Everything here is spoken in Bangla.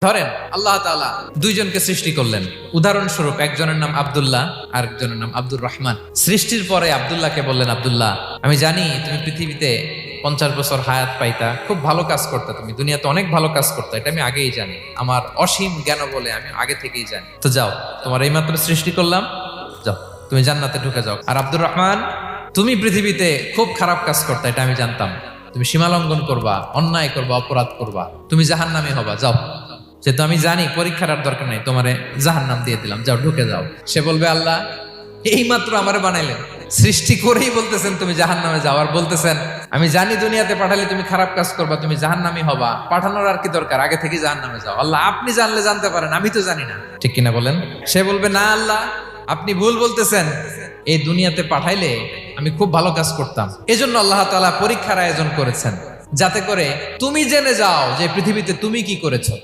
ধরেন আল্লাহ তাআলা দুইজনকে সৃষ্টি করলেন, উদাহরণস্বরূপ একজনের নাম আব্দুল্লাহ আর একজনের নাম আব্দুর রহমান। সৃষ্টির পরে আব্দুল্লাহকে বললেন, আব্দুল্লাহ, আমি জানি তুমি পৃথিবীতে 50 বছর হায়াত পাইতা, খুব ভালো কাজ করতা, তুমি দুনিয়াতে অনেক ভালো কাজ করতা, এটা আমি আগেই জানি, আমার অসীম জ্ঞান বলে আমি আগে থেকেই জানি। তো যাও, তোমার এইমাত্র সৃষ্টি করলাম, যাও তুমি জান্নাতে ঢুকে যাও। আর আব্দুর রহমান, তুমি পৃথিবীতে খুব খারাপ কাজ করতা, এটা আমি জানতাম, তুমি সীমালঙ্ঘন করবা, অন্যায় করবা, অপরাধ করবা, তুমি জাহান্নামী হবা, যাও। যেহেতু আমি জানি পরীক্ষার আর দরকার নেই, তোমারে জাহান্নাম দিয়ে দিলাম, যাও ঢুকে যাও। সে বলবে, আল্লাহ এই মাত্র আমারে বানাইলেন, সৃষ্টি করেই বলতেছেন তুমি জাহান্নামে যাও, আর বলতেছেন আমি জানি দুনিয়াতে পাঠালে তুমি খারাপ কাজ করবা, তুমি জাহান্নামী হবা, পাঠানোর আর কি দরকার, আগে থেকেই জাহান্নামে যাও। আল্লাহ আপনি জানলে জানতে পারেন, আমি তো জানি না, ঠিক কিনা বলেন? সে বলবে, না আল্লাহ আপনি ভুল বলতেছেন, এই দুনিয়াতে পাঠাইলে আমি খুব ভালো কাজ করতাম, এজন্য আল্লাহ তাআলা পরীক্ষার আয়োজন করেছেন, যাতে করে তুমি জেনে যাও যে পৃথিবীতে তুমি কি করেছো।